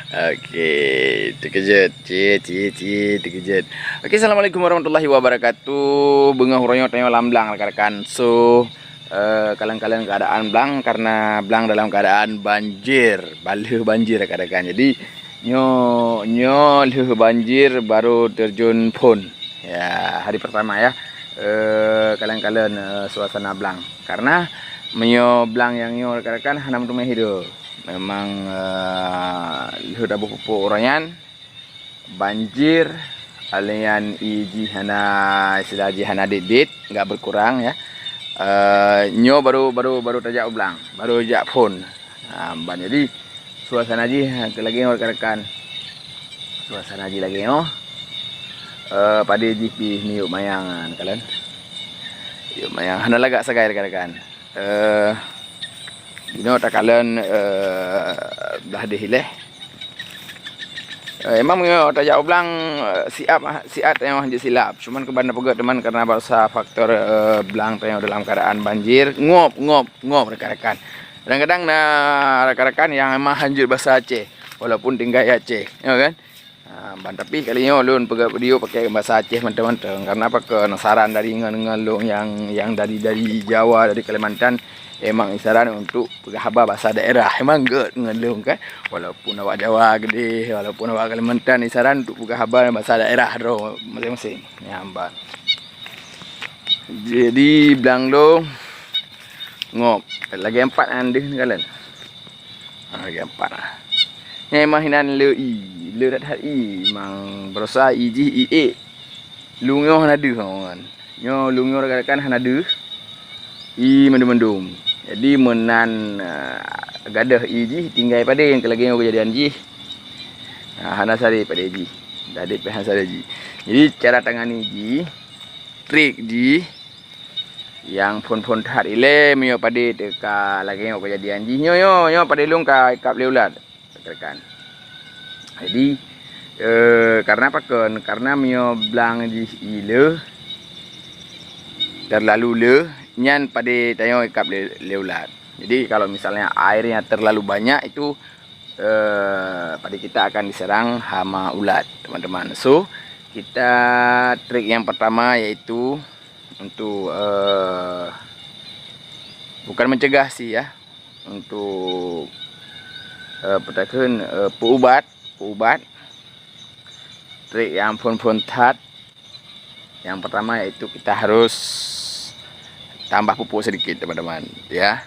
Okey, terkejut. Terkejut. Okey, Assalamualaikum warahmatullahi wabarakatuh. Bengah huroyo tanyo lamblang rekan-rekan. So, kalian keadaan blang karena blang dalam keadaan banjir, baleh banjir rekan-rekan. Jadi nyo leh banjir baru terjun pun. Ya, hari pertama ya. Kalian suasana blang karena menyo blang yang nyo rekan-rekan hanam rumah hidup. Memang sudah pupuk orangan banjir alian iji hana silaji hana didit nggak berkurang ya. Nyo baru tajak ublang baru jak phone. Jadi suasana ji lagi rekan-rekan suasana ji lagi pada ji pi niuk mayang kalian yuk mayang hana lagak sagai rekan-rekan tak kalian dah dihileh. Emang tajak ublang siat yang je silap. Cuman kebanda pegat teman karena bahasa faktor belang tanya dalam keadaan banjir ngop rekan-rekan. Kadang-kadang rekan-rekan yang emang hanjur bahasa Aceh walaupun tinggal Aceh, ya kan? Tapi kalinya ulun pegat video pakai bahasa Aceh mentang-mentang karena apa kenasaran dari ngalung yang dari Jawa, dari Kalimantan. Emang isaran untuk pegahaba bahasa daerah. Emang gak ngelung kan. Walaupun awak Jawa gede, walaupun awak Kalimantan, isaran untuk pegahaba bahasa daerah do masing-masing. Nyambat. Jadi belang do ngop. Lagi 4 ande kalian. Lagi 4 lah. Emang hinan le dat i mang berusaha iji ie. Lungo hanadu kan. Nyo lungo rekan-rekan hanadu. I mendum-mendum. Jadi menan gadah iji tinggal pada yang kelagi kejadian ji. Hana sari pada ji. Dadi pehan sari ji. Jadi cara tangani ji, trik ji yang pun tat ile mio pada teka lagi kejadian ji. Nyo pada lung ka ikap leulat rekan. Jadi karena apa kan? Karena mio blang ji ile terlalu le nyan pada tayo ikap leulat. Jadi kalau misalnya airnya terlalu banyak itu pada kita akan diserang hama ulat, teman-teman. So, kita trik yang pertama yaitu untuk bukan mencegah sih ya. Untuk petakan ubat. Trik yang pun tat. Yang pertama yaitu kita harus tambah pupuk sedikit teman-teman ya.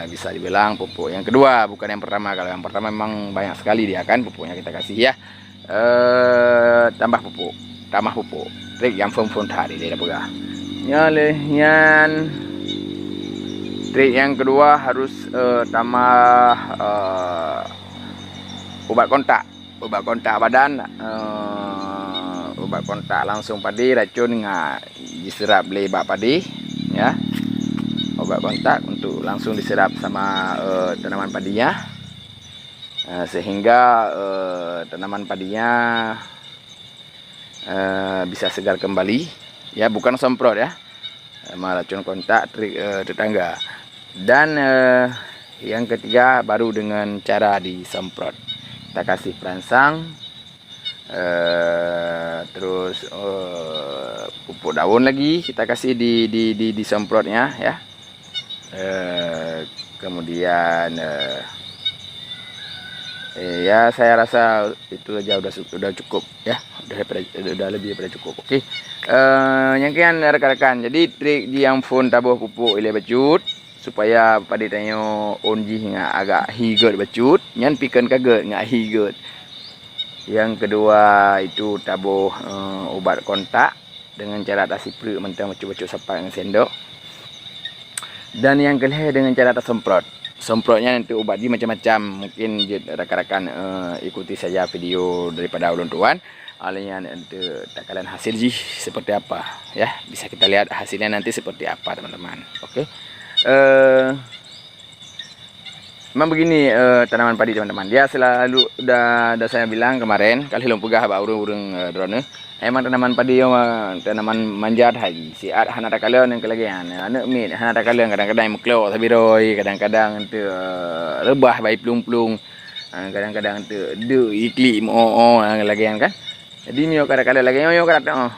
Bisa dibilang pupuk yang kedua bukan yang pertama. Kalau yang pertama memang banyak sekali dia kan pupuknya kita kasih ya. Tambah pupuk trik yang fun tadi dia pegah nyan. Trik yang kedua harus tambah obat kontak badan. Obat kontak langsung padi racun diserap lebak padi ya. Obat kontak untuk langsung diserap sama tanaman padinya sehingga tanaman padinya bisa segar kembali ya, bukan semprot ya. Racun kontak trik tetangga. Dan yang ketiga baru dengan cara disemprot. Kita kasih perangsang terus pupuk daun lagi kita kasih di semprotnya ya. Kemudian ya saya rasa itu aja udah cukup ya, udah lebih daripada cukup. Oke. Yang kian rekan-rekan, jadi trik yang phone tabuh pupuk ile bacut supaya pada tanyo onji agak higut bacut nyan pikan kaget ngak higut. Yang kedua itu tabuh obat kontak dengan cara tak sipru mentang bacuk-bacuk sapak dengan sendok. Dan yang kelih dengan cara tak semprot. Semprotnya nanti obat di macam-macam. Mungkin rekan-rekan ikuti saja video daripada ulun tuan. Alanya nanti tak kalian hasil ji seperti apa ya. Bisa kita lihat hasilnya nanti seperti apa teman-teman. Oke. Memang begini tanaman padi teman-teman. Dia selalu udah saya bilang kemarin kali belum pegah ba urung drone. Emang tanaman padi tanaman manjat haji. Siat hana tak kalian yang kelagian. Anak mit hana tak kalian kadang-kadang meklok sabiroi, kadang-kadang rebah bai plung-plung. Kadang-kadang tu iklim lagi kan. Jadi nyo kadang-kadang lagi nyo kadang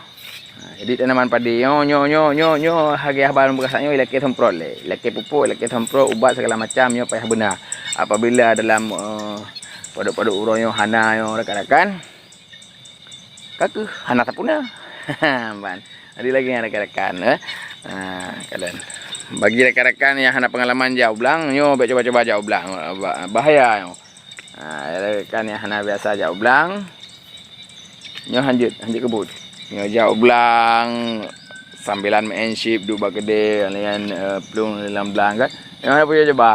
jadi tanaman padi nyo hagi haban berasanya ilake semprot le. Ilake pupuk, ilake semprot ubat segala macam nyo payah benar. Apabila dalam produk-produk uronyo hana nyo rekan-rekan kaku hana tapuna. Ban. Ada lagi yang rekan-rekan kalian. Bagi rekan-rekan yang hana pengalaman jauh belang, nyo coba-coba jauh belang. Bahaya nyo. Rekan yang hana biasa jauh belang, nyo hanjut kebut. Nyo jauh belang sambilan main ship dua gede dengan pelung dalam belang kan. Yang mana punya coba.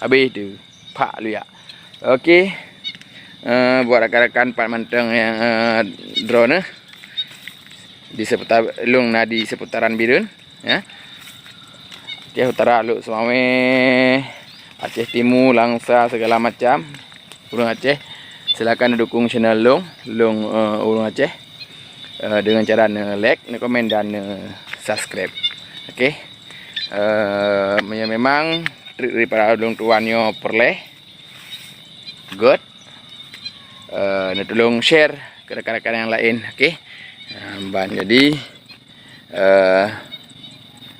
Habis tu pak lu ya. Okey. Buat rekan-rekan Pak Manteng yang drone di seputar lung nadi seputaran Birun ya. Aceh Utara, Luk Semame, Aceh Timur, Langsa segala macam Urung Aceh. Silakan dukung channel Long Urung Aceh dengan cara like, komen dan subscribe. Okey. Memang trik daripada ulung tuannya perleh. Good. Nak tolong share ke rekan-rekan yang lain. Okey. Jadi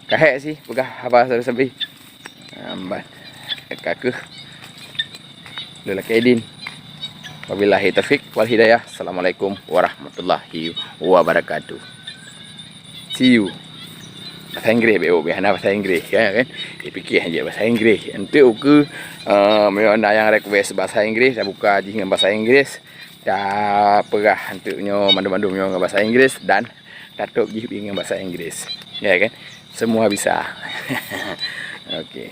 kahek sih pegah apa sabi-sabi. Kaku. Lelaki Edin. Wabillahi taufik wal hidayah. Assalamualaikum warahmatullahi wabarakatuh. See you. Bahasa Inggeris biasa bahasa Inggeris kan. Dipikir aja bahasa Inggeris. Nanti aku ada yang request bahasa Inggris, dah buka dengan bahasa Inggris. Dah perah untuknya mandu-mandumnya dengan bahasa Inggris dan datuk dengan bahasa Inggris. Ya kan? Semua bisa. Okey.